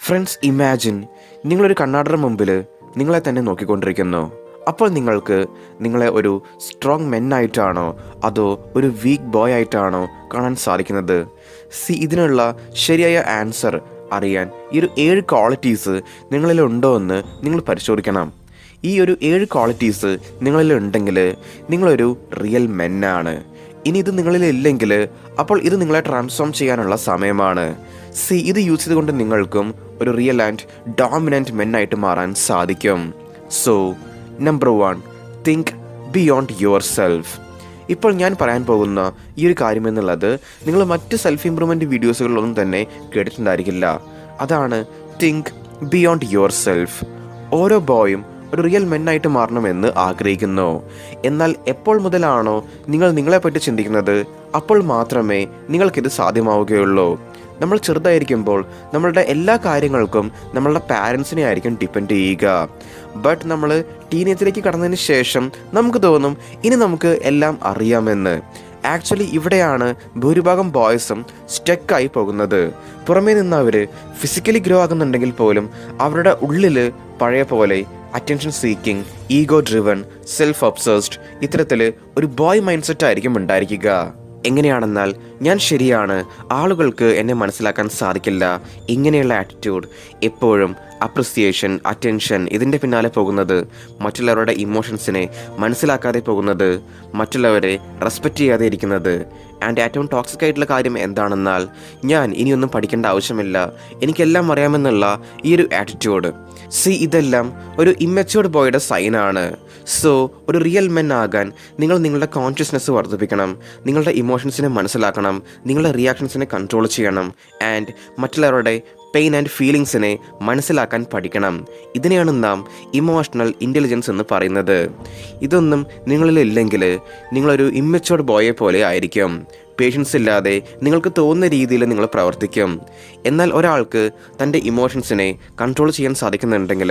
Friends, imagine നിങ്ങളൊരു കണ്ണാടിയുടെ മുമ്പിൽ നിങ്ങളെ തന്നെ നോക്കിക്കൊണ്ടിരിക്കുന്നു. അപ്പോൾ നിങ്ങൾക്ക് നിങ്ങളെ ഒരു സ്ട്രോങ് മെന്നായിട്ടാണോ അതോ ഒരു വീക്ക് ബോയ് ആയിട്ടാണോ കാണാൻ സാധിക്കുന്നത്? ഇതിനുള്ള ശരിയായ ആൻസർ അറിയാൻ ഈ ഒരു 7 ക്വാളിറ്റീസ് നിങ്ങളിലുണ്ടോ എന്ന് നിങ്ങൾ പരിശോധിക്കണം. ഈ ഒരു 7 ക്വാളിറ്റീസ് നിങ്ങളിലുണ്ടെങ്കിൽ നിങ്ങളൊരു റിയൽ മെന്നാണ്. ഇനി ഇത് നിങ്ങളിലില്ലെങ്കിൽ അപ്പോൾ ഇത് നിങ്ങളെ ട്രാൻസ്ഫോം ചെയ്യാനുള്ള സമയമാണ്. ഇത് യൂസ് ചെയ്തുകൊണ്ട് നിങ്ങൾക്കും ഒരു റിയൽ ആൻഡ് ഡോമിനൻറ്റ് മെന്നായിട്ട് മാറാൻ സാധിക്കും. So number 1, think beyond your self. ഇപ്പോൾ ഞാൻ പറയാൻ പോകുന്ന ഈ ഒരു കാര്യം എന്നുള്ളത് നിങ്ങൾ മറ്റ് സെൽഫ് ഇംപ്രൂവ്മെൻറ്റ് വീഡിയോസുകളിലൊന്നും തന്നെ കേട്ടിട്ടുണ്ടായിരിക്കില്ല. അതാണ് തിങ്ക് ബിയോണ്ട് യുവർ സെൽഫ്. ഓരോ ബോയും ഒരു റിയൽ മെന്നായിട്ട് മാറണമെന്ന് ആഗ്രഹിക്കുന്നു. എന്നാൽ എപ്പോൾ മുതലാണോ നിങ്ങൾ നിങ്ങളെപ്പറ്റി ചിന്തിക്കുന്നത് അപ്പോൾ മാത്രമേ നിങ്ങൾക്കിത് സാധ്യമാവുകയുള്ളൂ. നമ്മൾ ചെറുതായിരിക്കുമ്പോൾ നമ്മളുടെ എല്ലാ കാര്യങ്ങൾക്കും നമ്മളുടെ പാരൻസിനെ ആയിരിക്കും ഡിപ്പെൻഡ് ചെയ്യുക. ബട്ട് നമ്മൾ ടീനേജിലേക്ക് കടന്നതിന് ശേഷം നമുക്ക് തോന്നും ഇനി നമുക്ക് എല്ലാം അറിയാമെന്ന്. ആക്ച്വലി ഇവിടെയാണ് ഭൂരിഭാഗം ബോയ്സും സ്റ്റക്കായി പോകുന്നത്. പുറമേ നിന്ന് അവർ ഫിസിക്കലി ഗ്രോ ആകുന്നുണ്ടെങ്കിൽ പോലും അവരുടെ ഉള്ളിൽ പഴയ പോലെ attention seeking, ego driven, self obsessed ഇത്തരത്തിൽ ഒരു ബോയ് മൈൻഡ് സെറ്റ് ആയിരിക്കും ഉണ്ടായിരിക്കുക. എങ്ങനെയാണെന്നാൽ ഞാൻ ശരിയാണ്, ആളുകൾക്ക് എന്നെ മനസ്സിലാക്കാൻ സാധിക്കില്ല, ഇങ്ങനെയുള്ള ആറ്റിറ്റ്യൂഡ്, എപ്പോഴും അപ്രിസിയേഷൻ, അറ്റൻഷൻ, ഇതിൻ്റെ പിന്നാലെ പോകുന്നത്, മറ്റുള്ളവരുടെ ഇമോഷൻസിനെ മനസ്സിലാക്കാതെ പോകുന്നത്, മറ്റുള്ളവരെ റെസ്പെക്റ്റ് ചെയ്യാതെ ഇരിക്കുന്നത്. ആൻഡ് ഏറ്റവും ടോക്സിക് ആയിട്ടുള്ള കാര്യം എന്താണെന്നാൽ ഞാൻ ഇനിയൊന്നും പഠിക്കേണ്ട ആവശ്യമില്ല, എനിക്കെല്ലാം അറിയാമെന്നുള്ള ഈ ഒരു ആറ്റിറ്റ്യൂഡ്. ഇതെല്ലാം ഒരു ഇമ്മച്യൂർഡ് ബോയുടെ സൈനാണ്. സോ ഒരു റിയൽ മെൻ ആകാൻ നിങ്ങൾ നിങ്ങളുടെ കോൺഷ്യസ്നെസ് വർദ്ധിപ്പിക്കണം, നിങ്ങളുടെ ഇമോഷൻസിനെ മനസ്സിലാക്കണം, നിങ്ങളുടെ റിയാക്ഷൻസിനെ കൺട്രോൾ ചെയ്യണം, ആൻഡ് മറ്റുള്ളവരുടെ പെയിൻ ആൻഡ് ഫീലിങ്സിനെ മനസ്സിലാക്കാൻ പഠിക്കണം. ഇതിനെയാണ് നാം ഇമോഷണൽ ഇൻ്റലിജൻസ് എന്ന് പറയുന്നത്. ഇതൊന്നും നിങ്ങളിലില്ലെങ്കിൽ നിങ്ങളൊരു ഇമ്മച്യൂർഡ് ബോയെ പോലെ ആയിരിക്കും. പേഷ്യൻസ് ഇല്ലാതെ നിങ്ങൾക്ക് തോന്നുന്ന രീതിയിൽ നിങ്ങൾ പ്രവർത്തിക്കും. എന്നാൽ ഒരാൾക്ക് തൻ്റെ ഇമോഷൻസിനെ കൺട്രോൾ ചെയ്യാൻ സാധിക്കുന്നുണ്ടെങ്കിൽ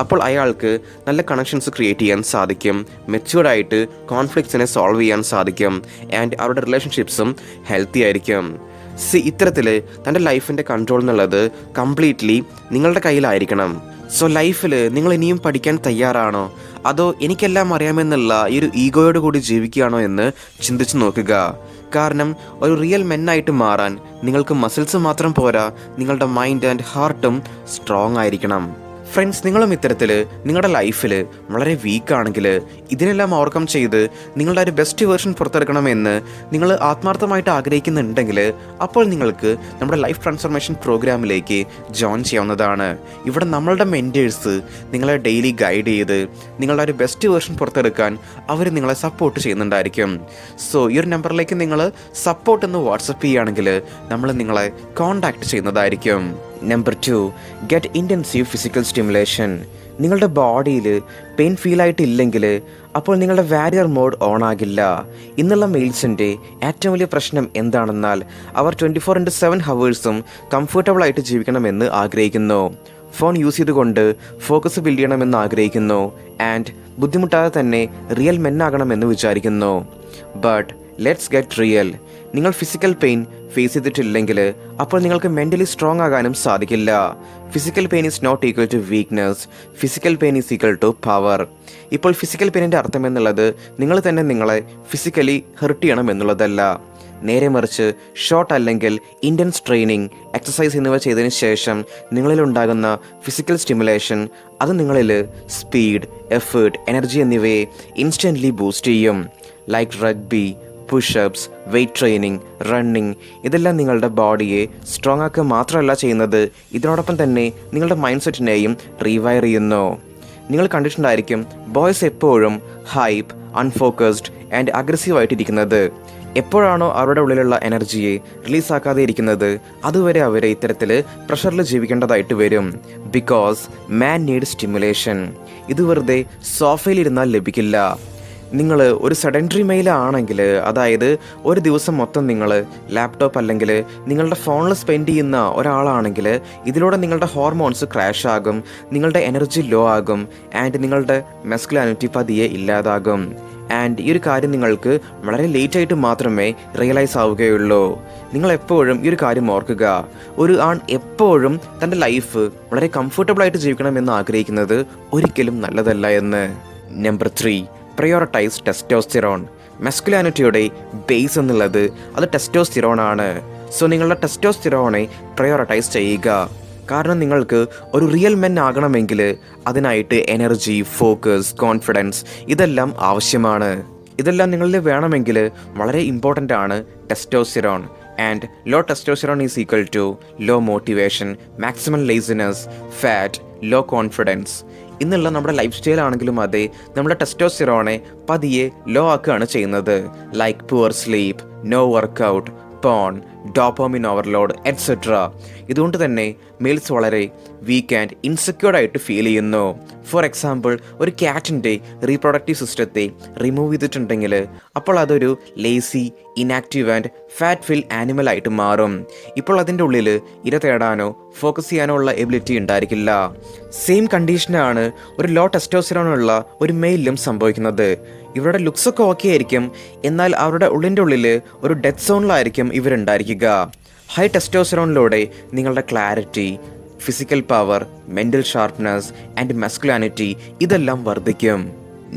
അപ്പോൾ അയാൾക്ക് നല്ല കണക്ഷൻസ് ക്രിയേറ്റ് ചെയ്യാൻ സാധിക്കും, മെച്യൂർഡായിട്ട് കോൺഫ്ലിക്ട്സിനെ സോൾവ് ചെയ്യാൻ സാധിക്കും, ആൻഡ് അവരുടെ റിലേഷൻഷിപ്സും ഹെൽത്തി ആയിരിക്കും. ഇത്തരത്തിൽ തൻ്റെ ലൈഫിൻ്റെ കൺട്രോൾ എന്നുള്ളത് കംപ്ലീറ്റ്ലി നിങ്ങളുടെ കയ്യിലായിരിക്കണം. സോ ലൈഫിൽ നിങ്ങൾ ഇനിയും പഠിക്കാൻ തയ്യാറാണോ അതോ എനിക്കെല്ലാം അറിയാമെന്നുള്ള ഈ ഒരു ഈഗോയോട് കൂടി ജീവിക്കുകയാണോ എന്ന് ചിന്തിച്ച് നോക്കുക. കാരണം ഒരു റിയൽ മെന്നായിട്ട് മാറാൻ നിങ്ങൾക്ക് മസിൽസ് മാത്രം പോരാ, നിങ്ങളുടെ മൈൻഡ് ആൻഡ് ഹാർട്ടും സ്ട്രോങ് ആയിരിക്കണം. ഫ്രണ്ട്സ്, നിങ്ങളും ഇത്തരത്തിൽ നിങ്ങളുടെ ലൈഫിൽ വളരെ വീക്കാണെങ്കിൽ ഇതിനെല്ലാം ഓവർകം ചെയ്ത് നിങ്ങളുടെ ഒരു ബെസ്റ്റ് വേർഷൻ പുറത്തെടുക്കണമെന്ന് നിങ്ങൾ ആത്മാർത്ഥമായിട്ട് ആഗ്രഹിക്കുന്നുണ്ടെങ്കിൽ അപ്പോൾ നിങ്ങൾക്ക് നമ്മുടെ ലൈഫ് ട്രാൻസ്ഫോർമേഷൻ പ്രോഗ്രാമിലേക്ക് ജോയിൻ ചെയ്യാവുന്നതാണ്. ഇവിടെ നമ്മളുടെ മെൻറ്റേഴ്സ് നിങ്ങളെ ഡെയിലി ഗൈഡ് ചെയ്ത് നിങ്ങളുടെ ഒരു ബെസ്റ്റ് വേർഷൻ പുറത്തെടുക്കാൻ അവർ നിങ്ങളെ സപ്പോർട്ട് ചെയ്യുന്നുണ്ടായിരിക്കും. സോ ഈ ഒരു നമ്പറിലേക്ക് നിങ്ങൾ സപ്പോർട്ട് എന്ന് വാട്സപ്പ് ചെയ്യുകയാണെങ്കിൽ നമ്മൾ നിങ്ങളെ കോൺടാക്റ്റ് ചെയ്യുന്നതായിരിക്കും. Number 2, get intensive physical stimulation. നിങ്ങളുടെ ബോഡിയിൽ പെയിൻ ഫീൽ ആയിട്ടില്ലെങ്കിൽ അപ്പോൾ നിങ്ങളുടെ വാരിയർ മോഡ് ഓൺ ആകില്ല. ഇന്നുള്ള മെയിൽസിൻ്റെ ഏറ്റവും വലിയ പ്രശ്നം എന്താണെന്നാൽ അവർ 24/7 ഹവേഴ്സും കംഫർട്ടബിളായിട്ട് ജീവിക്കണമെന്ന് ആഗ്രഹിക്കുന്നു. ഫോൺ യൂസ് ചെയ്തുകൊണ്ട് ഫോക്കസ് ബിൽഡ് ചെയ്യണമെന്ന് ആഗ്രഹിക്കുന്നു, ആൻഡ് ബുദ്ധിമുട്ടാതെ തന്നെ റിയൽ മെന്നാകണമെന്ന് വിചാരിക്കുന്നു. But let's get real. നിങ്ങൾ ഫിസിക്കൽ പെയിൻ ഫേസ് ചെയ്തിട്ടില്ലെങ്കിൽ അപ്പോൾ നിങ്ങൾക്ക് മെൻ്റലി സ്ട്രോങ് ആകാനും സാധിക്കില്ല. Physical pain is not equal to weakness, physical pain is equal to power. ഇപ്പോൾ ഫിസിക്കൽ പെയിനിൻ്റെ അർത്ഥം എന്നുള്ളത് നിങ്ങൾ തന്നെ നിങ്ങളെ ഫിസിക്കലി ഹെർട്ട് ചെയ്യണം എന്നുള്ളതല്ല. നേരെ മറിച്ച് ഷോർട്ട് അല്ലെങ്കിൽ ഇൻറ്റൻസ് ട്രെയിനിങ്, എക്സസൈസ് എന്നിവ ചെയ്തതിന് ശേഷം നിങ്ങളിലുണ്ടാകുന്ന ഫിസിക്കൽ സ്റ്റിമുലേഷൻ അത് നിങ്ങളിൽ സ്പീഡ്, എഫേർട്ട്, എനർജി എന്നിവയെ ഇൻസ്റ്റൻ്റ്ലി ബൂസ്റ്റ് ചെയ്യും. Like rugby, pushups, weight training, running, ഇതെല്ലാം നിങ്ങളുടെ ബോഡിയെ സ്ട്രോങ് ആക്കുക മാത്രമല്ല ചെയ്യുന്നത്, ഇതിനോടൊപ്പം തന്നെ നിങ്ങളുടെ മൈൻഡ് സെറ്റിനെയും റീവയർ ചെയ്യുന്നു. നിങ്ങൾ കണ്ടിട്ടുണ്ടായിരിക്കും ബോയ്സ് എപ്പോഴും ഹൈപ്പ്, അൺഫോക്കസ്ഡ് ആൻഡ് അഗ്രസീവായിട്ടിരിക്കുന്നത്. എപ്പോഴാണോ അവരുടെ ഉള്ളിലുള്ള എനർജിയെ റിലീസാക്കാതെ ഇരിക്കുന്നത് അതുവരെ അവരെ ഇത്തരത്തിൽ പ്രഷറിൽ ജീവിക്കേണ്ടതായിട്ട് വരും. Because man need stimulation. ഇത് വെറുതെ സോഫയിലിരുന്നാൽ ലഭിക്കില്ല. നിങ്ങൾ ഒരു സെഡൻറ്ററി മെയിലാണെങ്കിൽ, അതായത് ഒരു ദിവസം മൊത്തം നിങ്ങൾ ലാപ്ടോപ്പ് അല്ലെങ്കിൽ നിങ്ങളുടെ ഫോണിൽ സ്പെൻഡ് ചെയ്യുന്ന ഒരാളാണെങ്കിൽ ഇതിലൂടെ നിങ്ങളുടെ ഹോർമോൺസ് ക്രാഷ് ആകും, നിങ്ങളുടെ എനർജി ലോ ആകും, ആൻഡ് നിങ്ങളുടെ മെസ്കുലാനിറ്റി പതിയെ ഇല്ലാതാകും. ആൻഡ് ഈ ഒരു കാര്യം നിങ്ങൾക്ക് വളരെ ലേറ്റായിട്ട് മാത്രമേ റിയലൈസ് ആവുകയുള്ളൂ. നിങ്ങൾ എപ്പോഴും ഈ ഒരു കാര്യം ഓർക്കുക, ഒരു ആൺ എപ്പോഴും തൻ്റെ ലൈഫ് വളരെ കംഫർട്ടബിളായിട്ട് ജീവിക്കണമെന്ന് ആഗ്രഹിക്കുന്നത് ഒരിക്കലും നല്ലതല്ല എന്ന്. Number 3, prioritise testosterone. മെസ്കുലാനിറ്റിയുടെ ബേസ് എന്നുള്ളത് അത് ടെസ്റ്റോസ്റ്റിറോൺ ആണ്. സോ നിങ്ങളുടെ ടെസ്റ്റോസ്റ്റിറോണെ പ്രയോറിറ്റൈസ് ചെയ്യുക. കാരണം നിങ്ങൾക്ക് ഒരു റിയൽ മെൻ ആകണമെങ്കിൽ അതിനായിട്ട് എനർജി, ഫോക്കസ്, കോൺഫിഡൻസ് ഇതെല്ലാം ആവശ്യമാണ്. ഇതെല്ലാം നിങ്ങളിൽ വേണമെങ്കിൽ വളരെ ഇമ്പോർട്ടൻ്റ് ആണ് testosterone. And low testosterone is equal to low motivation, maximum laziness, fat, low confidence. ഇന്നുള്ള നമ്മുടെ ലൈഫ് സ്റ്റൈൽ ആണെങ്കിലും അതെ, നമ്മുടെ ടെസ്റ്റോസ്റ്റിറോണെ പതിയെ ലോ ആക്കുകയാണ് ചെയ്യുന്നത്. Like poor sleep, no workout, porn, dopamine overload etcetera. ഇതുകൊണ്ട് തന്നെ മെയിൽസ് വളരെ വീക്ക് ആൻഡ് ഇൻസെക്യൂർഡ് ആയിട്ട് ഫീൽ ചെയ്യുന്നു. ഫോർ എക്സാമ്പിൾ, ഒരു ക്യാറ്റിൻ്റെ റീപ്രൊഡക്റ്റീവ് സിസ്റ്റത്തെ റിമൂവ് ചെയ്തിട്ടുണ്ടെങ്കിൽ അപ്പോൾ അതൊരു lazy, inactive and fat fill animal ആയിട്ട് മാറും. ഇപ്പോൾ അതിൻ്റെ ഉള്ളിൽ ഇര തേടാനോ ഫോക്കസ് ചെയ്യാനോ ഉള്ള എബിലിറ്റി ഉണ്ടായിരിക്കില്ല. സെയിം കണ്ടീഷനാണ് ഒരു ലോ ടെസ്റ്റോസ്റ്റിറോൺ ഒരു മെയിലിലും സംഭവിക്കുന്നത്. ഇവരുടെ ലുക്സൊക്കെ ഓക്കെ ആയിരിക്കും, എന്നാൽ അവരുടെ ഉള്ളിൻ്റെ ഉള്ളിൽ ഒരു ഡെത്ത് സോണിലായിരിക്കും ഇവരുണ്ടായിരിക്കുക. ഹൈ ടെസ്റ്റോസ്റ്റിറോണിലൂടെ നിങ്ങളുടെ clarity, physical power, mental sharpness and masculinity ഇതെല്ലാം വർദ്ധിക്കും.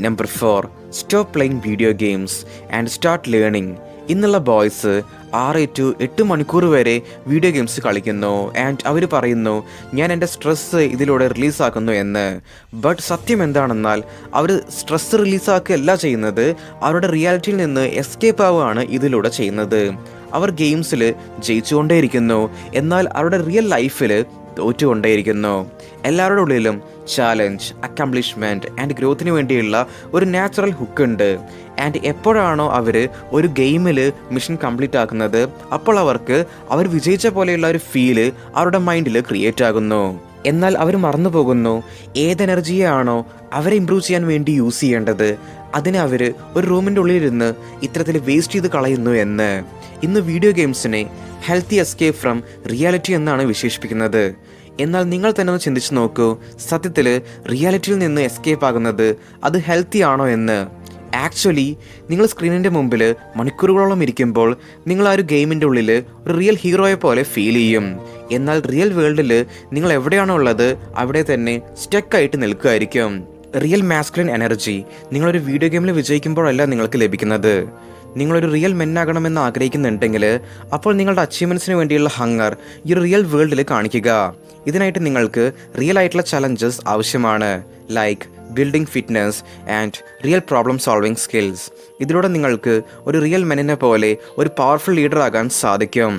Number 4, stop playing video games and start learning. ഇന്നുള്ള ബോയ്സ് 6 to 8 മണിക്കൂർ വരെ വീഡിയോ ഗെയിംസ് കളിക്കുന്നു. ആൻഡ് അവർ പറയുന്നു ഞാൻ എൻ്റെ സ്ട്രെസ്സ് ഇതിലൂടെ റിലീസാക്കുന്നു എന്ന്. ബട്ട് സത്യം എന്താണെന്നാൽ അവർ സ്ട്രെസ്സ് റിലീസാക്കുകയല്ല ചെയ്യുന്നത്, അവരുടെ റിയാലിറ്റിയിൽ നിന്ന് എസ്കേപ്പ് ആവുകയാണ് ഇതിലൂടെ ചെയ്യുന്നത്. അവർ ഗെയിംസിൽ ജയിച്ചുകൊണ്ടേയിരിക്കുന്നു, എന്നാൽ അവരുടെ റിയൽ ലൈഫിൽ തോറ്റുകൊണ്ടേയിരിക്കുന്നു. എല്ലാവരുടെ ഉള്ളിലും ചാലഞ്ച്, അക്കംപ്ലിഷ്മെൻറ്റ് ആൻഡ് ഗ്രോത്തിന് വേണ്ടിയുള്ള ഒരു നാച്ചുറൽ ഹുക്ക് ഉണ്ട്. ആൻഡ് എപ്പോഴാണോ അവർ ഒരു ഗെയിമിൽ മിഷൻ കംപ്ലീറ്റ് ആക്കുന്നത് അപ്പോൾ അവർക്ക് അവർ വിജയിച്ച പോലെയുള്ള ഒരു ഫീല് അവരുടെ മൈൻഡിൽ ക്രിയേറ്റ് ആകുന്നു. എന്നാൽ അവർ മറന്നു പോകുന്നു ഏത് എനർജിയാണോ അവരെ ഇമ്പ്രൂവ് ചെയ്യാൻ വേണ്ടി യൂസ് ചെയ്യേണ്ടത് അതിനെ അവർ ഒരു റൂമിൻ്റെ ഉള്ളിലിരുന്ന് ഇത്തരത്തിൽ വേസ്റ്റ് ചെയ്ത് കളയുന്നു എന്ന്. ഇന്ന് വീഡിയോ ഗെയിംസിനെ ഹെൽത്തി എസ്കേപ്പ് ഫ്രം റിയാലിറ്റി എന്നാണ് വിശേഷിപ്പിക്കുന്നത്. എന്നാൽ നിങ്ങൾ തന്നെ ഒന്ന് ചിന്തിച്ച് നോക്കൂ, സത്യത്തിൽ റിയാലിറ്റിയിൽ നിന്ന് എസ്കേപ്പ് ആകുന്നത് അത് ഹെൽത്തി ആണോ എന്ന്. ആക്ച്വലി നിങ്ങൾ സ്ക്രീനിൻ്റെ മുമ്പിൽ മണിക്കൂറുകളോളം ഇരിക്കുമ്പോൾ നിങ്ങൾ ആ ഒരു ഗെയിമിൻ്റെ ഉള്ളിൽ ഒരു റിയൽ ഹീറോയെ പോലെ ഫീൽ ചെയ്യും. എന്നാൽ റിയൽ വേൾഡിൽ നിങ്ങൾ എവിടെയാണോ ഉള്ളത് അവിടെ തന്നെ സ്റ്റക്കായിട്ട് നിൽക്കുകയായിരിക്കും. റിയൽ മാസ്കുലിൻ എനർജി നിങ്ങളൊരു വീഡിയോ ഗെയിമിൽ വിജയിക്കുമ്പോഴല്ല നിങ്ങൾക്ക് ലഭിക്കുന്നത്. നിങ്ങളൊരു റിയൽ മെന്നാകണമെന്ന് ആഗ്രഹിക്കുന്നുണ്ടെങ്കിൽ അപ്പോൾ നിങ്ങളുടെ അച്ചീവ്മെൻറ്റ്സിന് വേണ്ടിയുള്ള ഹങ്ങർ ഈ റിയൽ വേൾഡിൽ കാണിക്കുക. ഇതിനായിട്ട് നിങ്ങൾക്ക് റിയൽ ആയിട്ടുള്ള ചലഞ്ചസ് ആവശ്യമാണ്, like building fitness and real problem solving skills. ഇതിലൂടെ നിങ്ങൾക്ക് ഒരു റിയൽ മെന്നിനെ പോലെ ഒരു പവർഫുൾ ലീഡർ ആകാൻ സാധിക്കും.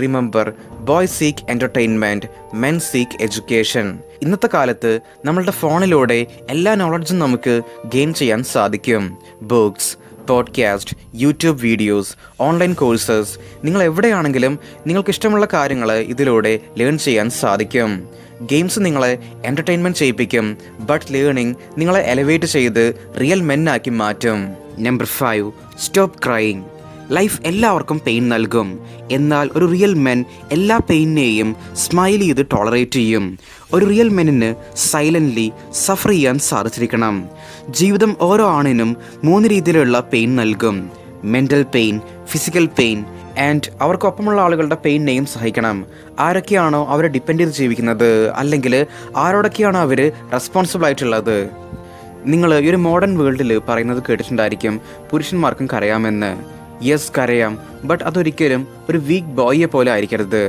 Remember, boys seek entertainment, men seek education. ഇന്നത്തെ കാലത്ത് നമ്മളുടെ ഫോണിലൂടെ എല്ലാ നോളജും നമുക്ക് ഗെയിൻ ചെയ്യാൻ സാധിക്കും. Books, podcast, YouTube videos, online courses, നിങ്ങൾ എവിടെയാണെങ്കിലും നിങ്ങൾക്ക് ഇഷ്ടമുള്ള കാര്യങ്ങൾ ഇതിലൂടെ ലേൺ ചെയ്യാൻ സാധിക്കും. ഗെയിംസ് നിങ്ങളെ എൻ്റർടൈൻമെൻറ്റ് ചെയ്യിപ്പിക്കും, ബട്ട് ലേണിംഗ് നിങ്ങളെ എലവേറ്റ് ചെയ്ത് റിയൽ മെന്നാക്കി മാറ്റും. Number 5, stop crying. ലൈഫ് എല്ലാവർക്കും പെയിൻ നൽകും, എന്നാൽ ഒരു റിയൽ മെൻ എല്ലാ പെയിനെയും സ്മൈൽ ചെയ്ത് ടോളറേറ്റ് ചെയ്യും. ഒരു റിയൽ മെന്നിന് സൈലൻ്റ്ലി സഫർ ചെയ്യാൻ സാധിച്ചിരിക്കണം. ജീവിതം ഓരോ ആണിനും 3 രീതിയിലുള്ള പെയിൻ നൽകും: mental pain, physical pain and അവർക്കൊപ്പമുള്ള ആളുകളുടെ പെയിനെയും സഹിക്കണം. ആരൊക്കെയാണോ അവരെ ഡിപ്പെൻഡ് ചെയ്ത് ജീവിക്കുന്നത്, അല്ലെങ്കിൽ ആരോടൊക്കെയാണോ അവർ റെസ്പോൺസിബിൾ ആയിട്ടുള്ളത്. നിങ്ങൾ ഈ ഒരു മോഡേൺ വേൾഡിൽ പറയുന്നത് കേട്ടിട്ടുണ്ടായിരിക്കും, പുരുഷന്മാർക്കും കരയാമെന്ന്. യെസ്, കരയാം, ബട്ട് അതൊരിക്കലും ഒരു വീക്ക് ബോയിയെ പോലെ ആയിരിക്കരുത്.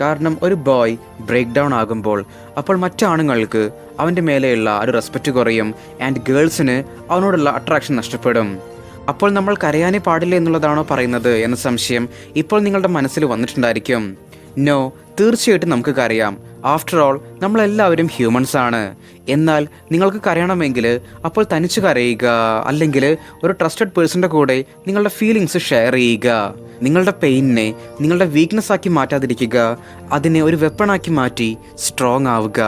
കാരണം ഒരു ബോയ് ബ്രേക്ക് ഡൗൺ ആകുമ്പോൾ അപ്പോൾ മറ്റാണുങ്ങൾക്ക് അവൻ്റെ മേലെയുള്ള ഒരു റെസ്പെക്റ്റ് കുറയും ആൻഡ് ഗേൾസിന് അവനോടുള്ള അട്രാക്ഷൻ നഷ്ടപ്പെടും. അപ്പോൾ നമ്മൾ കരയാനേ പാടില്ല എന്നുള്ളതാണോ പറയുന്നത് എന്ന സംശയം ഇപ്പോൾ നിങ്ങളുടെ മനസ്സിൽ വന്നിട്ടുണ്ടായിരിക്കും. നോ, തീർച്ചയായിട്ടും നമുക്ക് കരയാം. ആഫ്റ്റർ ഓൾ നമ്മളെല്ലാവരും ഹ്യൂമൻസ് ആണ്. എന്നാൽ നിങ്ങൾക്ക് കരയണമെങ്കിൽ അപ്പോൾ തനിച്ച് കരയുക, അല്ലെങ്കിൽ ഒരു ട്രസ്റ്റഡ് പേഴ്സൻ്റെ കൂടെ നിങ്ങളുടെ ഫീലിങ്സ് ഷെയർ ചെയ്യുക. നിങ്ങളുടെ പെയിനിനെ നിങ്ങളുടെ വീക്ക്നെസ് ആക്കി മാറ്റാതിരിക്കുക, അതിനെ ഒരു വെപ്പണാക്കി മാറ്റി സ്ട്രോങ് ആവുക.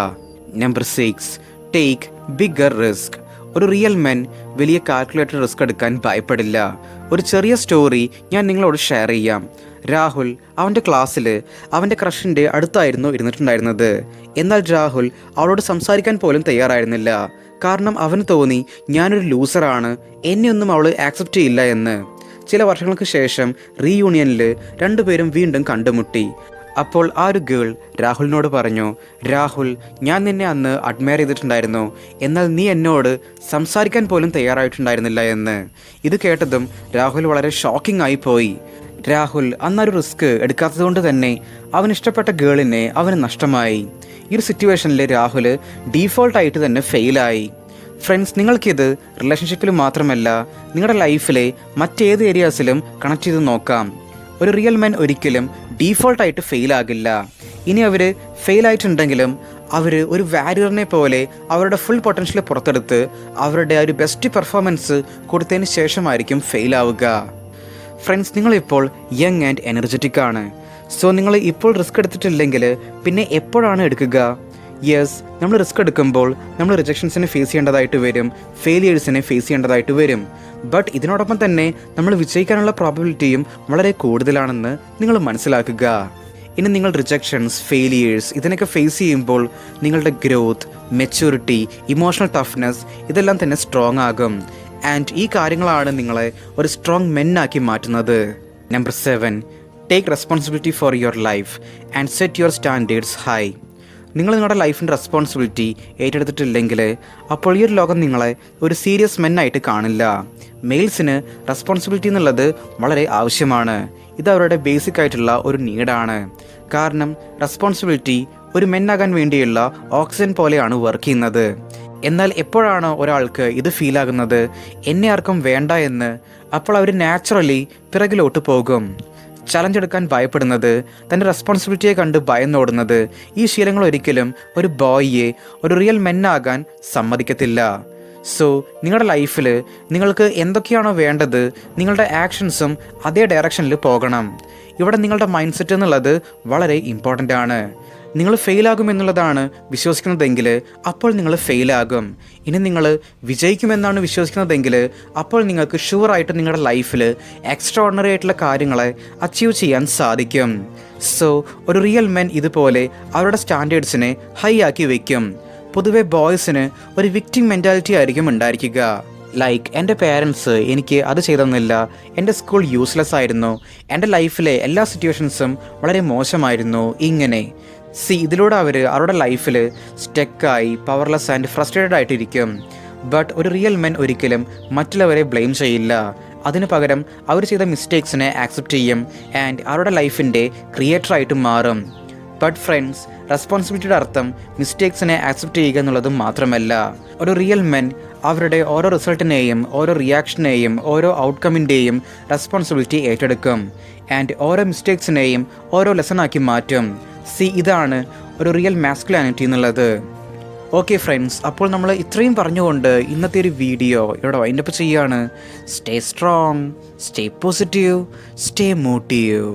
Number 6, take bigger risk. ഒരു റിയൽ മെൻ വലിയ കാൽക്കുലേറ്റഡ് റിസ്ക് എടുക്കാൻ ഭയപ്പെടില്ല. ഒരു ചെറിയ സ്റ്റോറി ഞാൻ നിങ്ങളോട് ഷെയർ ചെയ്യാം. രാഹുൽ അവൻ്റെ ക്ലാസ്സിൽ അവൻ്റെ ക്രഷിൻ്റെ അടുത്തായിരുന്നു ഇരുന്നിട്ടുണ്ടായിരുന്നത്. എന്നാൽ രാഹുൽ അവളോട് സംസാരിക്കാൻ പോലും തയ്യാറായിരുന്നില്ല. കാരണം അവന് തോന്നി ഞാനൊരു ലൂസറാണ്, എന്നെയൊന്നും അവൾ ആക്സെപ്റ്റ് ചെയ്യില്ല എന്ന്. ചില വർഷങ്ങൾക്ക് ശേഷം റീയൂണിയനിൽ രണ്ടുപേരും വീണ്ടും കണ്ടുമുട്ടി. അപ്പോൾ ആ ഒരു ഗേൾ രാഹുലിനോട് പറഞ്ഞു, രാഹുൽ, ഞാൻ നിന്നെ അന്ന് അഡ്മയർ ചെയ്തിട്ടുണ്ടായിരുന്നു, എന്നാൽ നീ എന്നോട് സംസാരിക്കാൻ പോലും തയ്യാറായിട്ടുണ്ടായിരുന്നില്ല എന്ന്. ഇത് കേട്ടതും രാഹുൽ വളരെ ഷോക്കിംഗ് ആയി പോയി. രാഹുൽ അന്നൊരു റിസ്ക് എടുക്കാത്തതുകൊണ്ട് തന്നെ അവൻ ഇഷ്ടപ്പെട്ട ഗേളിനെ അവന് നഷ്ടമായി. ഈ ഒരു സിറ്റുവേഷനിൽ രാഹുൽ ഡീഫോൾട്ടായിട്ട് തന്നെ ഫെയിലായി. ഫ്രണ്ട്സ്, നിങ്ങൾക്കിത് റിലേഷൻഷിപ്പിൽ മാത്രമല്ല നിങ്ങളുടെ ലൈഫിലെ മറ്റേത് ഏരിയാസിലും കണക്ട് ചെയ്ത് നോക്കാം. ഒരു റിയൽ മെൻ ഒരിക്കലും ഡീഫോൾട്ടായിട്ട് ഫെയിലാകില്ല. ഇനി അവർ ഫെയിലായിട്ടുണ്ടെങ്കിലും അവർ ഒരു വാരിയറിനെ പോലെ അവരുടെ ഫുൾ പൊട്ടൻഷ്യൽ പുറത്തെടുത്ത് അവരുടെ ഒരു ബെസ്റ്റ് പെർഫോമൻസ് കൊടുത്തതിന് ശേഷമായിരിക്കും ഫെയിലാവുക. ഫ്രണ്ട്സ്, നിങ്ങളിപ്പോൾ യങ് ആൻഡ് എനർജറ്റിക് ആണ്. സോ നിങ്ങൾ ഇപ്പോൾ റിസ്ക് എടുത്തിട്ടില്ലെങ്കിൽ പിന്നെ എപ്പോഴാണ് എടുക്കുക? യെസ്, നമ്മൾ റിസ്ക് എടുക്കുമ്പോൾ നമ്മൾ റിജക്ഷൻസിനെ ഫേസ് ചെയ്യേണ്ടതായിട്ട് വരും, ഫെയിലിയേഴ്സിനെ ഫേസ് ചെയ്യേണ്ടതായിട്ട് വരും. ബട്ട് ഇതിനോടൊപ്പം തന്നെ നമ്മൾ വിജയിക്കാനുള്ള പ്രോബബിലിറ്റിയും വളരെ കൂടുതലാണെന്ന് നിങ്ങൾ മനസ്സിലാക്കുക. ഇനി നിങ്ങൾ റിജക്ഷൻസ്, ഫെയിലിയേഴ്സ് ഇതിനൊക്കെ ഫേസ് ചെയ്യുമ്പോൾ നിങ്ങളുടെ ഗ്രോത്ത്, മെച്യൂരിറ്റി, ഇമോഷണൽ ടഫ്നെസ് ഇതെല്ലാം തന്നെ സ്ട്രോങ് ആകും. ആൻഡ് ഈ കാര്യങ്ങളാണ് നിങ്ങളെ ഒരു സ്ട്രോങ് മെന്നാക്കി മാറ്റുന്നത്. Number 7, take responsibility for your life and set your standards high. നിങ്ങൾ നിങ്ങളുടെ ലൈഫിൻ്റെ റെസ്പോൺസിബിലിറ്റി ഏറ്റെടുത്തിട്ടില്ലെങ്കിൽ അപ്പോൾ ഈ ഒരു ലോകം നിങ്ങളെ ഒരു സീരിയസ് മെന്നായിട്ട് കാണില്ല. മെയിൽസിന് റെസ്പോൺസിബിലിറ്റി എന്നുള്ളത് വളരെ ആവശ്യമാണ്. ഇത് അവരുടെ ബേസിക് ആയിട്ടുള്ള ഒരു നീഡാണ്. കാരണം റെസ്പോൺസിബിലിറ്റി ഒരു മെന്നാകാൻ വേണ്ടിയുള്ള ഓക്സിജൻ പോലെയാണ് വർക്ക് ചെയ്യുന്നത്. എന്നാൽ എപ്പോഴാണോ ഒരാൾക്ക് ഇത് ഫീലാകുന്നത് എന്നെ ആർക്കും വേണ്ട എന്ന്, അപ്പോൾ അവർ നാച്ചുറലി പിറകിലോട്ട് പോകും. ചലഞ്ച് എടുക്കാൻ ഭയപ്പെടുന്നത്, തൻ്റെ റെസ്പോൺസിബിലിറ്റിയെ കണ്ട് ഭയന്നോടുന്നത്, ഈ ശീലങ്ങൾ ഒരിക്കലും ഒരു ബോയിയെ ഒരു റിയൽ മെന്നാകാൻ സമ്മതിക്കത്തില്ല. സോ നിങ്ങളുടെ ലൈഫിൽ നിങ്ങൾക്ക് എന്തൊക്കെയാണോ വേണ്ടത് നിങ്ങളുടെ ആക്ഷൻസും അതേ ഡയറക്ഷനിൽ പോകണം. ഇവിടെ നിങ്ങളുടെ മൈൻഡ് സെറ്റ് എന്നുള്ളത് വളരെ ഇമ്പോർട്ടൻ്റ് ആണ്. നിങ്ങൾ ഫെയിലാകുമെന്നുള്ളതാണ് വിശ്വസിക്കുന്നതെങ്കിൽ അപ്പോൾ നിങ്ങൾ ഫെയിലാകും. ഇനി നിങ്ങൾ വിജയിക്കുമെന്നാണ് വിശ്വസിക്കുന്നതെങ്കിൽ അപ്പോൾ നിങ്ങൾക്ക് ഷുവറായിട്ട് നിങ്ങളുടെ ലൈഫിൽ എക്സ്ട്രാ ഓർഡിനറി ആയിട്ടുള്ള കാര്യങ്ങളെ അച്ചീവ് ചെയ്യാൻ സാധിക്കും. സോ ഒരു റിയൽ മെൻ ഇതുപോലെ അവരുടെ സ്റ്റാൻഡേർഡ്സിനെ ഹൈ ആക്കി വയ്ക്കും. പൊതുവെ ബോയ്സിന് ഒരു വിക്ടിം മെൻറ്റാലിറ്റി ആയിരിക്കും ഉണ്ടായിരിക്കുക. ലൈക്ക്, എൻ്റെ പേരൻസ് എനിക്ക് അത് ചെയ്തെന്നില്ല, എൻ്റെ സ്കൂൾ യൂസ്ലെസ് ആയിരുന്നു, എൻ്റെ ലൈഫിലെ എല്ലാ സിറ്റുവേഷൻസും വളരെ മോശമായിരുന്നു, ഇങ്ങനെ. ഇതിലൂടെ അവർ അവരുടെ ലൈഫിൽ സ്റ്റക്കായി പവർലെസ് ആൻഡ് ഫ്രസ്ട്രേറ്റഡ് ആയിട്ടിരിക്കും. ബട്ട് ഒരു റിയൽ മെൻ ഒരിക്കലും മറ്റുള്ളവരെ ബ്ലെയിം ചെയ്യില്ല. അതിന് പകരം അവർ ചെയ്ത മിസ്റ്റേക്സിനെ ആക്സെപ്റ്റ് ചെയ്യും ആൻഡ് അവരുടെ ലൈഫിൻ്റെ ക്രിയേറ്ററായിട്ട് മാറും. ബട്ട് ഫ്രണ്ട്സ്, റെസ്പോൺസിബിലിറ്റിയുടെ അർത്ഥം മിസ്റ്റേക്സിനെ ആക്സെപ്റ്റ് ചെയ്യുക എന്നുള്ളതും മാത്രമല്ല. ഒരു റിയൽ മെൻ അവരുടെ ഓരോ റിസൾട്ടിനെയും ഓരോ റിയാക്ഷനെയും ഓരോ ഔട്ട്കമ്മിൻ്റെയും റെസ്പോൺസിബിലിറ്റി ഏറ്റെടുക്കും ആൻഡ് ഓരോ മിസ്റ്റേക്സിനെയും ഓരോ ലെസണാക്കി മാറ്റും. ഇതാണ് ഒരു റിയൽ മാസ്കുലാനിറ്റി എന്നുള്ളത്. ഓക്കെ ഫ്രണ്ട്സ്, അപ്പോൾ നമ്മൾ ഇത്രയും പറഞ്ഞുകൊണ്ട് ഇന്നത്തെ ഒരു വീഡിയോ ഇവിടെ വൈൻഡപ്പ് ചെയ്യാണ്. Stay strong, stay positive, stay motive.